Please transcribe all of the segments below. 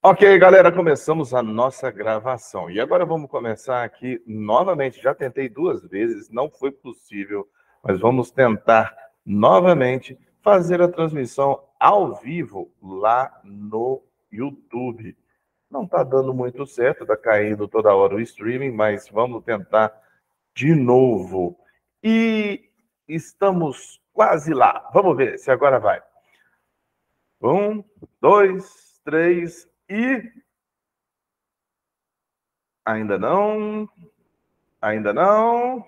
Ok, galera, começamos a nossa gravação. E agora vamos começar aqui novamente. Já tentei 2 vezes, não foi possível, mas vamos tentar novamente fazer a transmissão ao vivo lá no YouTube. Não está dando muito certo, está caindo toda hora o streaming, mas vamos tentar de novo. E estamos quase lá. Vamos ver se agora vai. 1, 2, 3 e... Ainda não. Ainda não.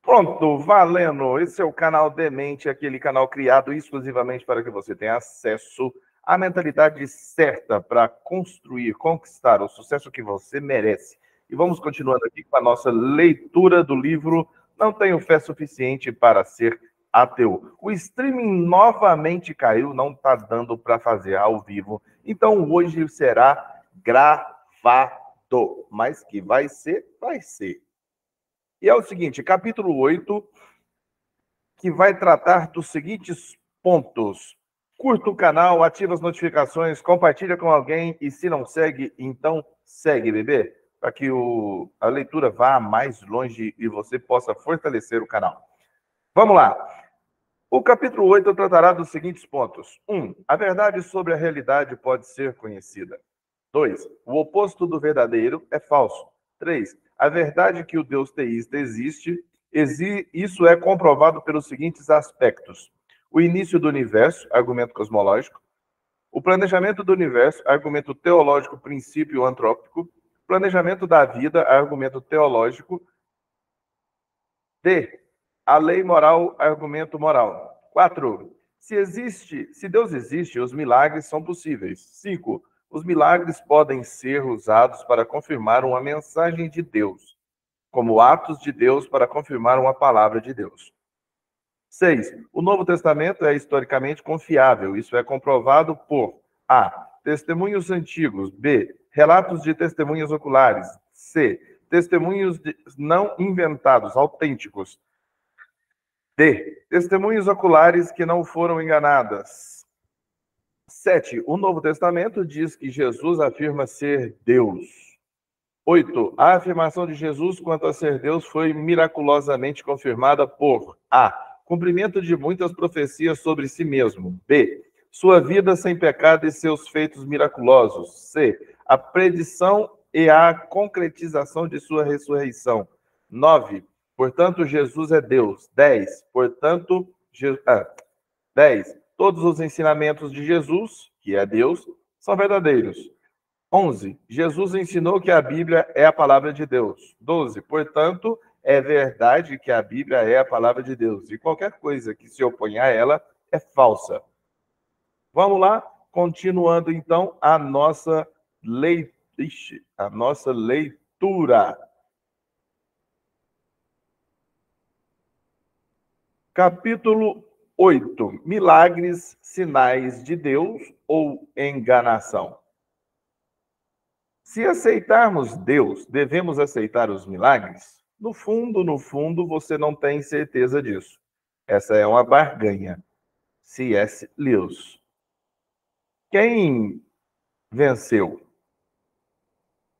Pronto, valendo. Esse é o canal Demente, aquele canal criado exclusivamente para que você tenha acesso à mentalidade certa para construir, conquistar o sucesso que você merece. E vamos continuando aqui com a nossa leitura do livro Não Tenho Fé Suficiente para Ser Ateu. O streaming novamente caiu, não está dando para fazer ao vivo. Então hoje será gravado. Mas que vai ser, vai ser. E é o seguinte, capítulo 8, que vai tratar dos seguintes pontos. Curta o canal, ativa as notificações, compartilha com alguém e se não segue, então segue, bebê, para que a leitura vá mais longe e você possa fortalecer o canal. Vamos lá. O capítulo 8 tratará dos seguintes pontos. 1. A verdade sobre a realidade pode ser conhecida. 2. O oposto do verdadeiro é falso. 3. A verdade que o Deus teísta existe, isso é comprovado pelos seguintes aspectos. O início do universo, argumento cosmológico. O planejamento do universo, argumento teológico, princípio antrópico. Planejamento da vida, argumento teológico. D. A lei moral, argumento moral. 4. Se Deus existe, os milagres são possíveis. 5. Os milagres podem ser usados para confirmar uma mensagem de Deus, como atos de Deus para confirmar uma palavra de Deus. 6. O Novo Testamento é historicamente confiável. Isso é comprovado por A. Testemunhos antigos. B. Relatos de testemunhas oculares. C. Testemunhos não inventados, autênticos. D. Testemunhos oculares que não foram enganadas. 7. O Novo Testamento diz que Jesus afirma ser Deus. 8. A afirmação de Jesus quanto a ser Deus foi miraculosamente confirmada por A. Cumprimento de muitas profecias sobre si mesmo. B. Sua vida sem pecado e seus feitos miraculosos. C. A predição e a concretização de sua ressurreição. 9. Portanto, Jesus é Deus. 10. 10. Todos os ensinamentos de Jesus, que é Deus, são verdadeiros. 11. Jesus ensinou que a Bíblia é a palavra de Deus. 12. Portanto, é verdade que a Bíblia é a palavra de Deus. E qualquer coisa que se opõe a ela é falsa. Vamos lá, continuando então a nossa leitura. Capítulo 8. Milagres, sinais de Deus ou enganação? Se aceitarmos Deus, devemos aceitar os milagres? No fundo, você não tem certeza disso. Essa é uma barganha. C.S. Lewis. Quem venceu?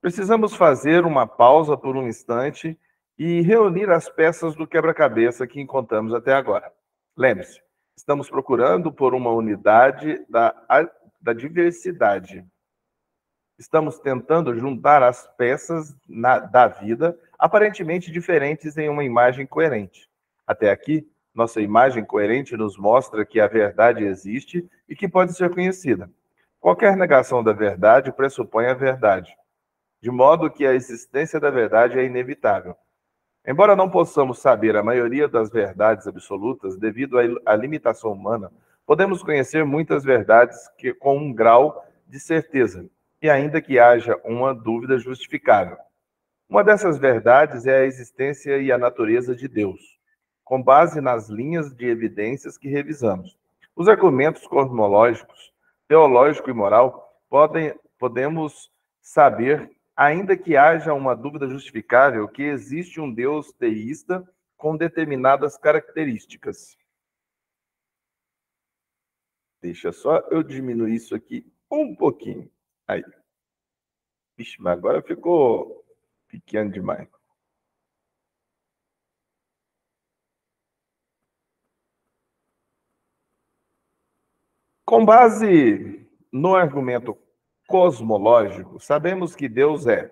Precisamos fazer uma pausa por um instante e reunir as peças do quebra-cabeça que encontramos até agora. Lembre-se, estamos procurando por uma unidade da diversidade. Estamos tentando juntar as peças da vida, aparentemente diferentes, em uma imagem coerente. Até aqui, nossa imagem coerente nos mostra que a verdade existe e que pode ser conhecida. Qualquer negação da verdade pressupõe a verdade, de modo que a existência da verdade é inevitável. Embora não possamos saber a maioria das verdades absolutas devido à limitação humana, podemos conhecer muitas verdades com um grau de certeza, e ainda que haja uma dúvida justificável. Uma dessas verdades é a existência e a natureza de Deus, com base nas linhas de evidências que revisamos. Os argumentos cosmológicos, teológico e moral podemos saber, ainda que haja uma dúvida justificável, que existe um Deus teísta com determinadas características. Deixa só eu diminuir isso aqui um pouquinho. Aí. Ixi, mas agora ficou pequeno demais. Com base no argumento cosmológico, sabemos que Deus é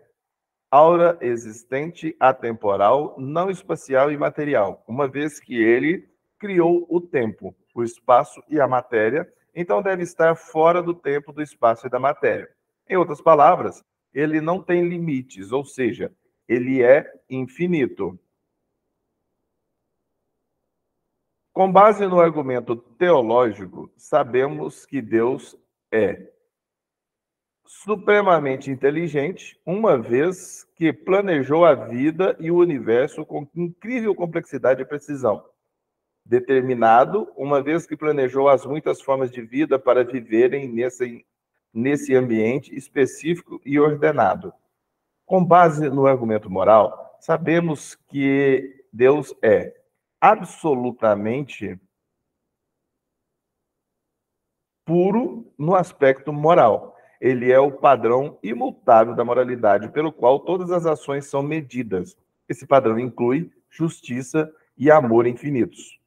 aura existente, atemporal, não espacial e material, uma vez que ele criou o tempo, o espaço e a matéria, então deve estar fora do tempo, do espaço e da matéria. Em outras palavras, ele não tem limites, ou seja, ele é infinito. Com base no argumento teológico, sabemos que Deus é supremamente inteligente, uma vez que planejou a vida e o universo com incrível complexidade e precisão. Determinado, uma vez que planejou as muitas formas de vida para viverem nesse ambiente específico e ordenado. Com base no argumento moral, sabemos que Deus é absolutamente puro no aspecto moral. Ele é o padrão imutável da moralidade, pelo qual todas as ações são medidas. Esse padrão inclui justiça e amor infinitos.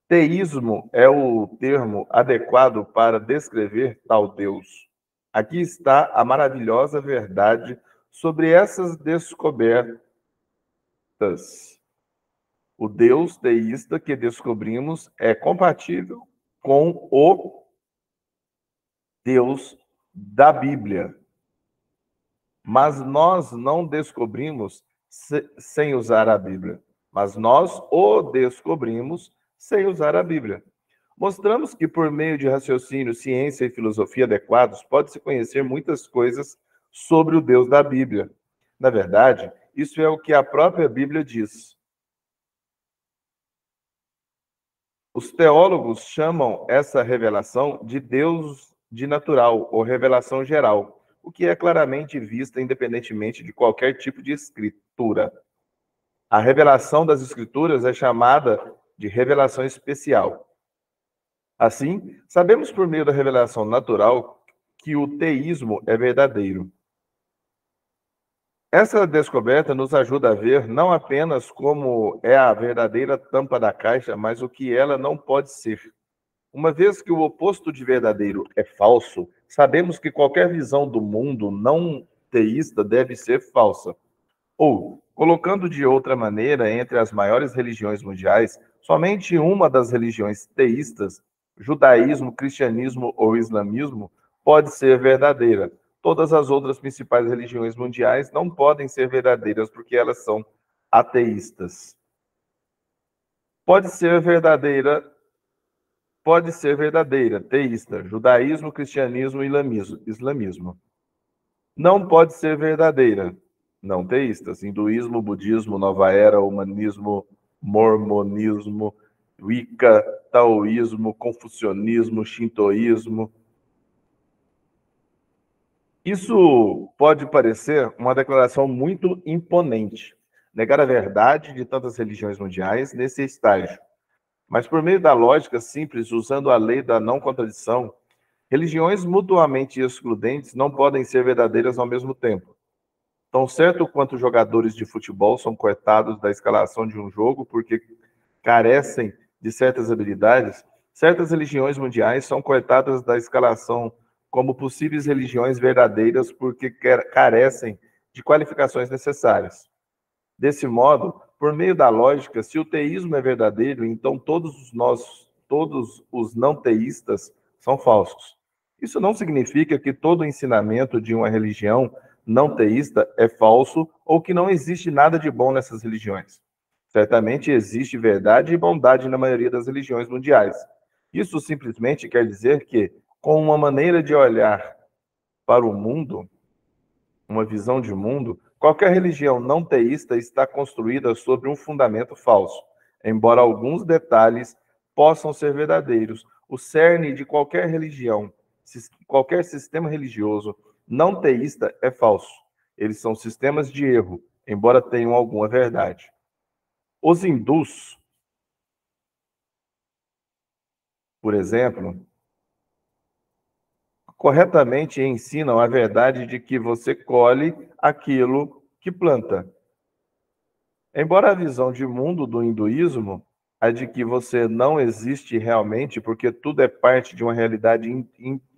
Teísmo é o termo adequado para descrever tal Deus. Aqui está a maravilhosa verdade sobre essas descobertas. O Deus teísta que descobrimos é compatível com o Deus da Bíblia. Mas nós não descobrimos sem usar a Bíblia. Mas nós o descobrimos sem usar a Bíblia. Mostramos que, por meio de raciocínio, ciência e filosofia adequados, pode-se conhecer muitas coisas sobre o Deus da Bíblia. Na verdade, isso é o que a própria Bíblia diz. Os teólogos chamam essa revelação de Deus de natural, ou revelação geral, o que é claramente vista independentemente de qualquer tipo de escritura. A revelação das escrituras é chamada de revelação especial. Assim, sabemos por meio da revelação natural que o teísmo é verdadeiro. Essa descoberta nos ajuda a ver não apenas como é a verdadeira tampa da caixa, mas o que ela não pode ser. Uma vez que o oposto de verdadeiro é falso, sabemos que qualquer visão do mundo não teísta deve ser falsa. Ou, colocando de outra maneira, entre as maiores religiões mundiais, somente uma das religiões teístas, judaísmo, cristianismo ou islamismo, pode ser verdadeira. Todas as outras principais religiões mundiais não podem ser verdadeiras porque elas são ateístas. Pode ser verdadeira, teísta, judaísmo, cristianismo e islamismo. Não pode ser verdadeira, não teístas, hinduísmo, budismo, nova era, humanismo, mormonismo, wicca, taoísmo, confucionismo, shintoísmo. Isso pode parecer uma declaração muito imponente, negar a verdade de tantas religiões mundiais nesse estágio. Mas por meio da lógica simples, usando a lei da não contradição, religiões mutuamente excludentes não podem ser verdadeiras ao mesmo tempo. Tão certo quanto jogadores de futebol são cortados da escalação de um jogo porque carecem de certas habilidades, certas religiões mundiais são cortadas da escalação como possíveis religiões verdadeiras porque carecem de qualificações necessárias. Desse modo, por meio da lógica, se o teísmo é verdadeiro, então todos os não teístas são falsos. Isso não significa que todo o ensinamento de uma religião não teísta é falso ou que não existe nada de bom nessas religiões. Certamente existe verdade e bondade na maioria das religiões mundiais. Isso simplesmente quer dizer que, com uma maneira de olhar para o mundo, uma visão de mundo, qualquer religião não teísta está construída sobre um fundamento falso. Embora alguns detalhes possam ser verdadeiros, o cerne de qualquer religião, qualquer sistema religioso não teísta é falso. Eles são sistemas de erro, embora tenham alguma verdade. Os hindus, por exemplo, corretamente ensinam a verdade de que você colhe aquilo que planta. Embora a visão de mundo do hinduísmo, a de que você não existe realmente porque tudo é parte de uma realidade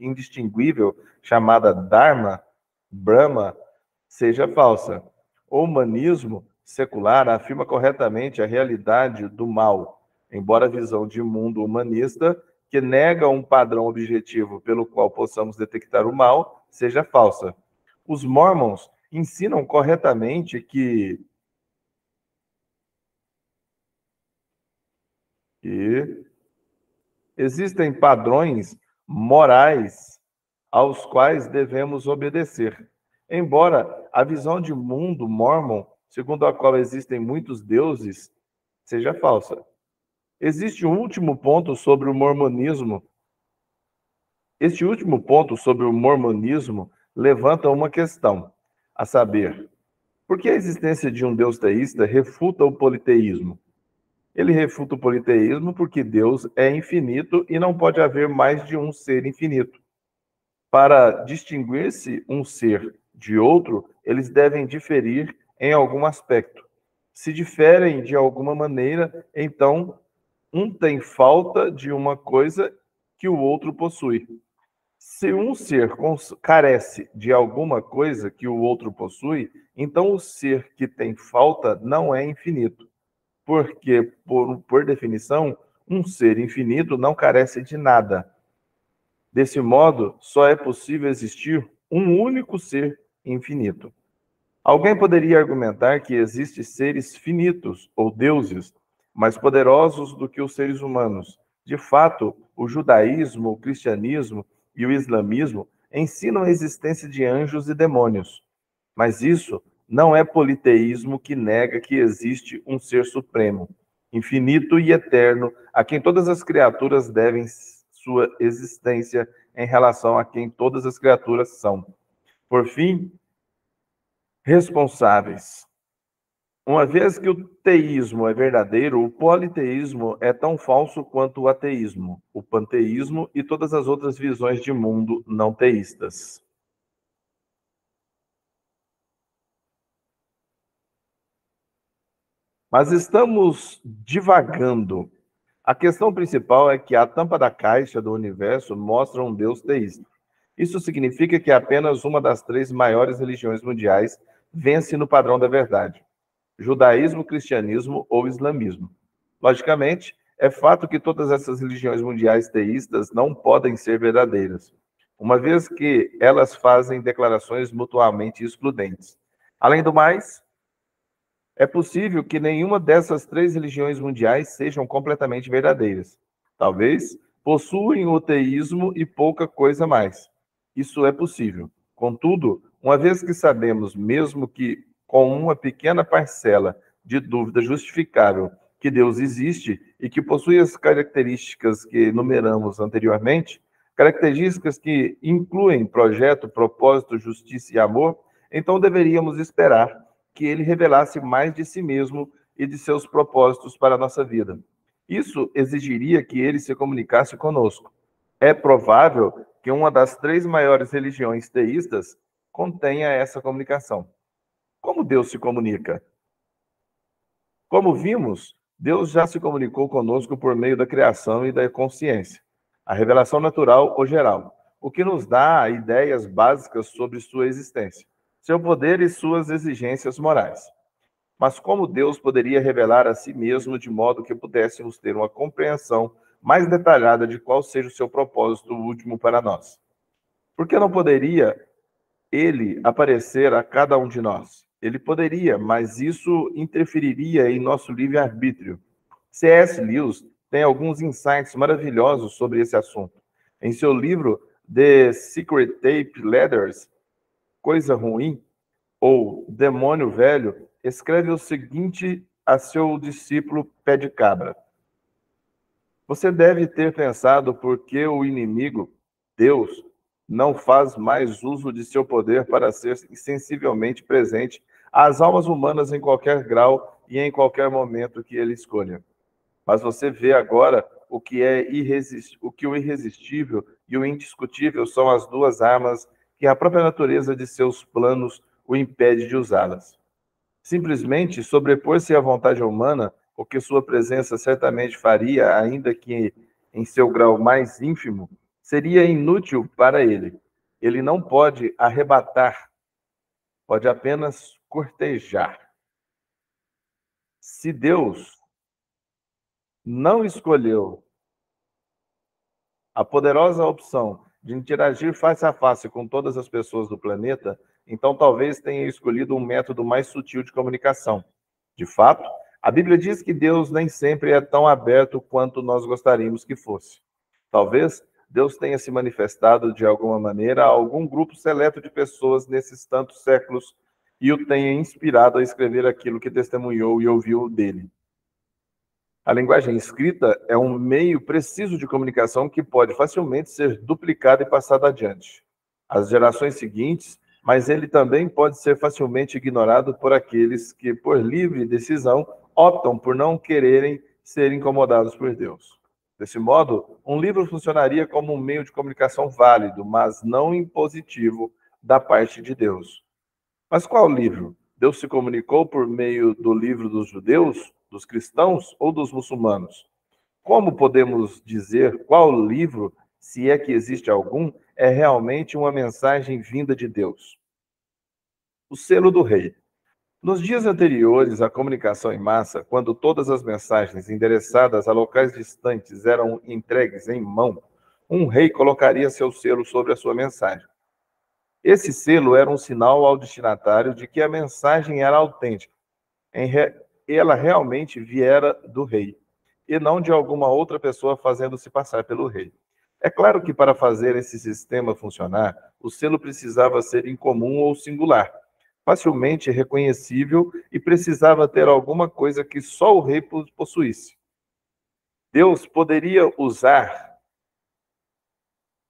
indistinguível chamada Dharma, Brahma, seja falsa. O humanismo secular afirma corretamente a realidade do mal, embora a visão de mundo humanista, que nega um padrão objetivo pelo qual possamos detectar o mal, seja falsa. Os Mormons ensinam corretamente que existem padrões morais aos quais devemos obedecer. Embora a visão de mundo mormon, segundo a qual existem muitos deuses, seja falsa. Existe um último ponto sobre o mormonismo. Este último ponto sobre o mormonismo levanta uma questão, a saber, por que a existência de um Deus teísta refuta o politeísmo? Ele refuta o politeísmo porque Deus é infinito e não pode haver mais de um ser infinito. Para distinguir-se um ser de outro, eles devem diferir em algum aspecto. Se diferem de alguma maneira, então um tem falta de uma coisa que o outro possui. Se um ser carece de alguma coisa que o outro possui, então o ser que tem falta não é infinito. Porque, por definição, um ser infinito não carece de nada. Desse modo, só é possível existir um único ser infinito. Alguém poderia argumentar que existem seres finitos, ou deuses, mais poderosos do que os seres humanos. De fato, o judaísmo, o cristianismo e o islamismo ensinam a existência de anjos e demônios. Mas isso não é politeísmo que nega que existe um ser supremo, infinito e eterno, a quem todas as criaturas devem sua existência em relação a quem todas as criaturas são. Por fim, responsáveis. Uma vez que o teísmo é verdadeiro, o politeísmo é tão falso quanto o ateísmo, o panteísmo e todas as outras visões de mundo não teístas. Mas estamos divagando. A questão principal é que a tampa da caixa do universo mostra um Deus teísta. Isso significa que apenas uma das três maiores religiões mundiais vence no padrão da verdade: judaísmo, cristianismo ou islamismo. Logicamente, é fato que todas essas religiões mundiais teístas não podem ser verdadeiras, uma vez que elas fazem declarações mutuamente excludentes. Além do mais, é possível que nenhuma dessas três religiões mundiais sejam completamente verdadeiras. Talvez possuem o teísmo e pouca coisa mais. Isso é possível. Contudo, uma vez que sabemos, mesmo que com uma pequena parcela de dúvida justificável, que Deus existe e que possui as características que enumeramos anteriormente, características que incluem projeto, propósito, justiça e amor, então deveríamos esperar que ele revelasse mais de si mesmo e de seus propósitos para a nossa vida. Isso exigiria que ele se comunicasse conosco. É provável que uma das três maiores religiões teístas contenha essa comunicação. Como Deus se comunica? Como vimos, Deus já se comunicou conosco por meio da criação e da consciência, a revelação natural ou geral, o que nos dá ideias básicas sobre sua existência, seu poder e suas exigências morais. Mas como Deus poderia revelar a si mesmo de modo que pudéssemos ter uma compreensão mais detalhada de qual seja o seu propósito último para nós? Por que não poderia ele aparecer a cada um de nós? Ele poderia, mas isso interferiria em nosso livre-arbítrio. C.S. Lewis tem alguns insights maravilhosos sobre esse assunto. Em seu livro The Secret Tape Letters, Coisa Ruim, ou Demônio Velho, escreve o seguinte a seu discípulo Pé de Cabra: você deve ter pensado por que o inimigo, Deus, não faz mais uso de seu poder para ser sensivelmente presente às almas humanas em qualquer grau e em qualquer momento que ele escolha. Mas você vê agora o que é o irresistível e o indiscutível são as duas armas que a própria natureza de seus planos o impede de usá-las. Simplesmente sobrepor-se à vontade humana, o que sua presença certamente faria, ainda que em seu grau mais ínfimo, seria inútil para ele. Ele não pode arrebatar, pode apenas cortejar. Se Deus não escolheu a poderosa opção de interagir face a face com todas as pessoas do planeta, então talvez tenha escolhido um método mais sutil de comunicação. De fato, a Bíblia diz que Deus nem sempre é tão aberto quanto nós gostaríamos que fosse. Talvez Deus tenha se manifestado de alguma maneira a algum grupo seleto de pessoas nesses tantos séculos e o tenha inspirado a escrever aquilo que testemunhou e ouviu dele. A linguagem escrita é um meio preciso de comunicação que pode facilmente ser duplicado e passado adiante às gerações seguintes, mas ele também pode ser facilmente ignorado por aqueles que, por livre decisão, optam por não quererem ser incomodados por Deus. Desse modo, um livro funcionaria como um meio de comunicação válido, mas não impositivo da parte de Deus. Mas qual livro? Deus se comunicou por meio do livro dos judeus, dos cristãos ou dos muçulmanos? Como podemos dizer qual livro, se é que existe algum, é realmente uma mensagem vinda de Deus? O selo do rei. Nos dias anteriores à comunicação em massa, quando todas as mensagens endereçadas a locais distantes eram entregues em mão, um rei colocaria seu selo sobre a sua mensagem. Esse selo era um sinal ao destinatário de que a mensagem era autêntica. Ela realmente viera do rei, e não de alguma outra pessoa fazendo-se passar pelo rei. É claro que para fazer esse sistema funcionar, o selo precisava ser incomum ou singular, facilmente reconhecível e precisava ter alguma coisa que só o rei possuísse. Deus poderia usar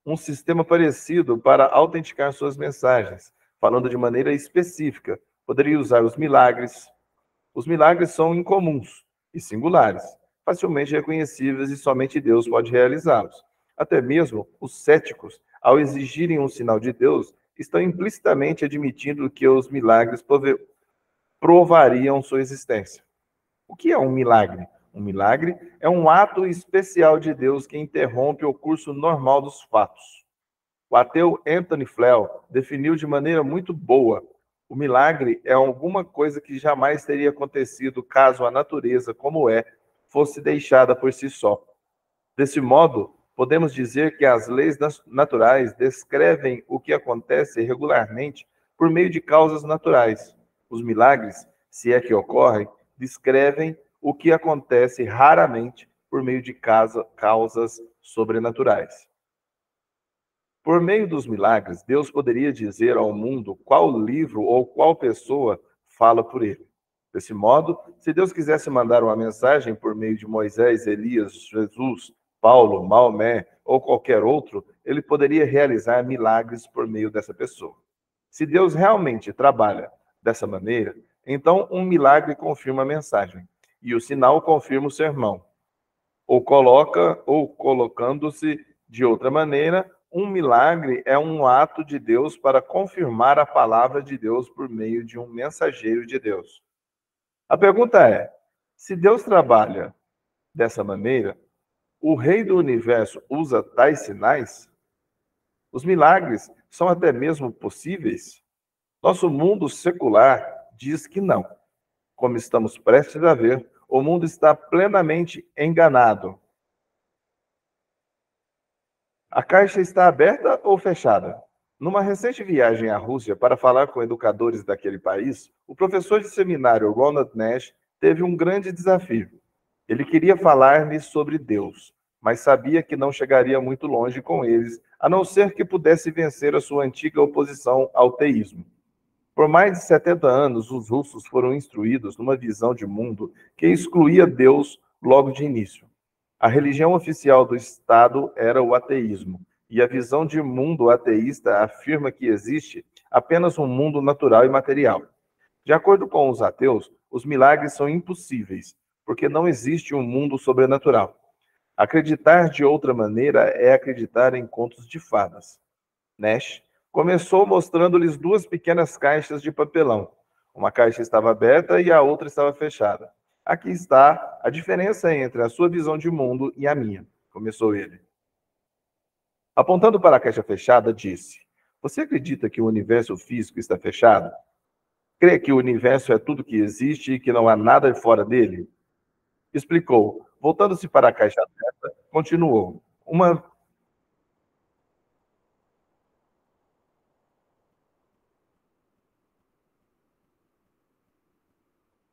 um sistema parecido para autenticar suas mensagens, falando de maneira específica. Poderia usar os milagres. Os milagres são incomuns e singulares, facilmente reconhecíveis e somente Deus pode realizá-los. Até mesmo os céticos, ao exigirem um sinal de Deus, estão implicitamente admitindo que os milagres provariam sua existência. O que é um milagre? Um milagre é um ato especial de Deus que interrompe o curso normal dos fatos. O ateu Anthony Flew definiu de maneira muito boa: o milagre é alguma coisa que jamais teria acontecido caso a natureza, como é, fosse deixada por si só. Desse modo, podemos dizer que as leis naturais descrevem o que acontece regularmente por meio de causas naturais. Os milagres, se é que ocorrem, descrevem o que acontece raramente por meio de causas sobrenaturais. Por meio dos milagres, Deus poderia dizer ao mundo qual livro ou qual pessoa fala por ele. Desse modo, se Deus quisesse mandar uma mensagem por meio de Moisés, Elias, Jesus, Paulo, Maomé ou qualquer outro, ele poderia realizar milagres por meio dessa pessoa. Se Deus realmente trabalha dessa maneira, então um milagre confirma a mensagem e o sinal confirma o sermão. Ou colocando-se de outra maneira, um milagre é um ato de Deus para confirmar a palavra de Deus por meio de um mensageiro de Deus. A pergunta é: se Deus trabalha dessa maneira, o Rei do Universo usa tais sinais? Os milagres são até mesmo possíveis? Nosso mundo secular diz que não. Como estamos prestes a ver, o mundo está plenamente enganado. A caixa está aberta ou fechada? Numa recente viagem à Rússia para falar com educadores daquele país, o professor de seminário Ronald Nash teve um grande desafio. Ele queria falar-lhes sobre Deus, mas sabia que não chegaria muito longe com eles, a não ser que pudesse vencer a sua antiga oposição ao teísmo. Por mais de 70 anos, os russos foram instruídos numa visão de mundo que excluía Deus logo de início. A religião oficial do Estado era o ateísmo, e a visão de mundo ateísta afirma que existe apenas um mundo natural e material. De acordo com os ateus, os milagres são impossíveis, porque não existe um mundo sobrenatural. Acreditar de outra maneira é acreditar em contos de fadas. Nash começou mostrando-lhes duas pequenas caixas de papelão. Uma caixa estava aberta e a outra estava fechada. Aqui está a diferença entre a sua visão de mundo e a minha, começou ele. Apontando para a caixa fechada, disse: Você acredita que o universo físico está fechado? Crê que o universo é tudo que existe e que não há nada fora dele? Explicou. Voltando-se para a caixa aberta, continuou.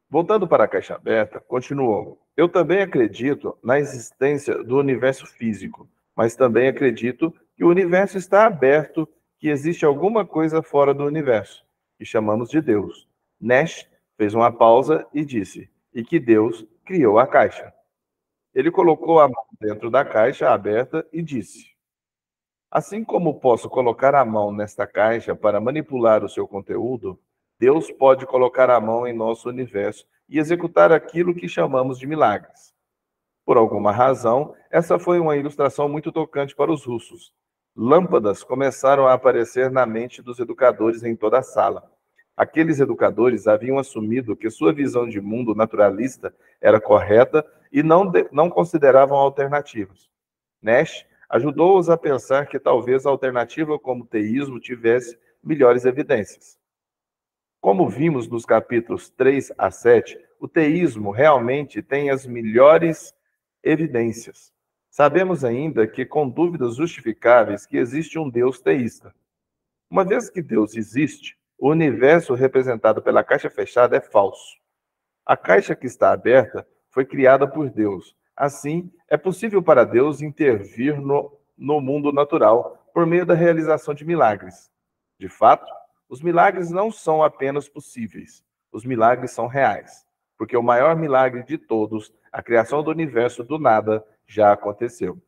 Voltando para a caixa aberta, continuou. Eu também acredito na existência do universo físico, mas também acredito que o universo está aberto, que existe alguma coisa fora do universo, que chamamos de Deus. Nash fez uma pausa e disse, e que Deus criou a caixa. Ele colocou a mão dentro da caixa aberta e disse, assim como posso colocar a mão nesta caixa para manipular o seu conteúdo, Deus pode colocar a mão em nosso universo e executar aquilo que chamamos de milagres. Por alguma razão, essa foi uma ilustração muito tocante para os russos. Lâmpadas começaram a aparecer na mente dos educadores em toda a sala. Aqueles educadores haviam assumido que sua visão de mundo naturalista era correta e não consideravam alternativas. Nash ajudou-os a pensar que talvez a alternativa como teísmo tivesse melhores evidências. Como vimos nos capítulos 3 a 7, o teísmo realmente tem as melhores evidências. Sabemos ainda que, com dúvidas justificáveis, que existe um Deus teísta. Uma vez que Deus existe, o universo representado pela caixa fechada é falso. A caixa que está aberta foi criada por Deus. Assim, é possível para Deus intervir no mundo natural por meio da realização de milagres. De fato, os milagres não são apenas possíveis, os milagres são reais, porque o maior milagre de todos, a criação do universo do nada, já aconteceu.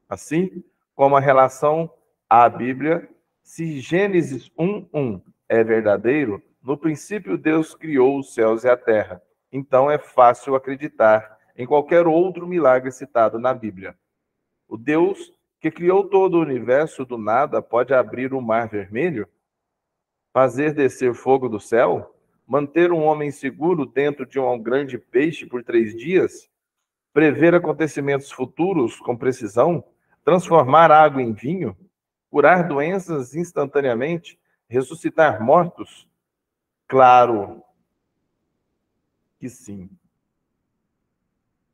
Assim como a relação à Bíblia, se Gênesis 1:1 é verdadeiro, no princípio Deus criou os céus e a terra. Então é fácil acreditar em qualquer outro milagre citado na Bíblia. O Deus que criou todo o universo do nada pode abrir o mar vermelho? Fazer descer fogo do céu? Manter um homem seguro dentro de um grande peixe por 3 dias? Prever acontecimentos futuros com precisão? Transformar água em vinho? Curar doenças instantaneamente? Ressuscitar mortos? Claro que sim.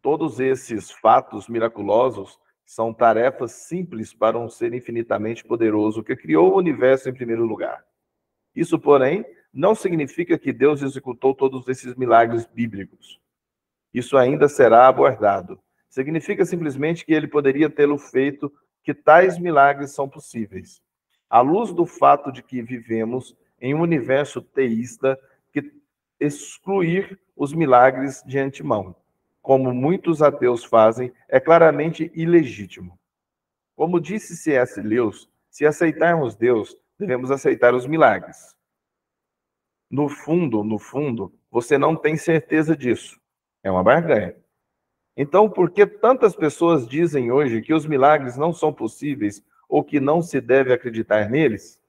Todos esses fatos miraculosos são tarefas simples para um ser infinitamente poderoso que criou o universo em primeiro lugar. Isso, porém, não significa que Deus executou todos esses milagres bíblicos. Isso ainda será abordado. Significa simplesmente que ele poderia tê-lo feito, que tais milagres são possíveis. À luz do fato de que vivemos em um universo teísta, que excluir os milagres de antemão, como muitos ateus fazem, é claramente ilegítimo. Como disse C.S. Lewis, se aceitarmos Deus, devemos aceitar os milagres. No fundo, você não tem certeza disso. É uma barganha. Então, por que tantas pessoas dizem hoje que os milagres não são possíveis ou que não se deve acreditar neles?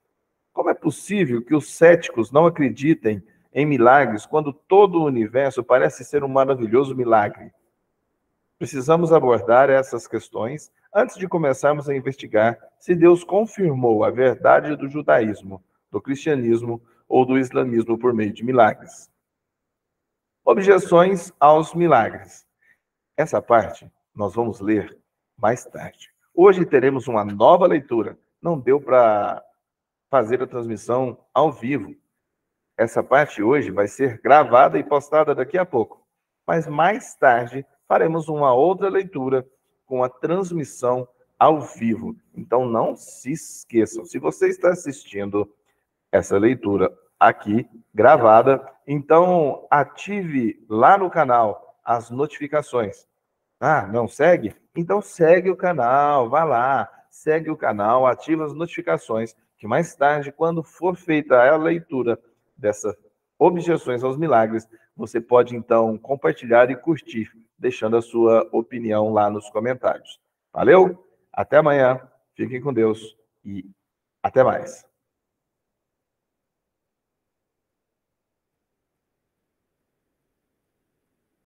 Como é possível que os céticos não acreditem em milagres quando todo o universo parece ser um maravilhoso milagre? Precisamos abordar essas questões antes de começarmos a investigar se Deus confirmou a verdade do judaísmo, do cristianismo ou do islamismo por meio de milagres. Objeções aos milagres. Essa parte nós vamos ler mais tarde. Hoje teremos uma nova leitura. Não deu para fazer a transmissão ao vivo. Essa parte hoje vai ser gravada e postada daqui a pouco. Mas mais tarde faremos uma outra leitura com a transmissão ao vivo. Então não se esqueçam, se você está assistindo essa leitura aqui gravada, então ative lá no canal as notificações. Ah, não segue? Então segue o canal, vá lá, segue o canal, ativa as notificações, que mais tarde, quando for feita a leitura dessas objeções aos milagres, você pode então compartilhar e curtir, deixando a sua opinião lá nos comentários. Valeu? Até amanhã. Fiquem com Deus e até mais.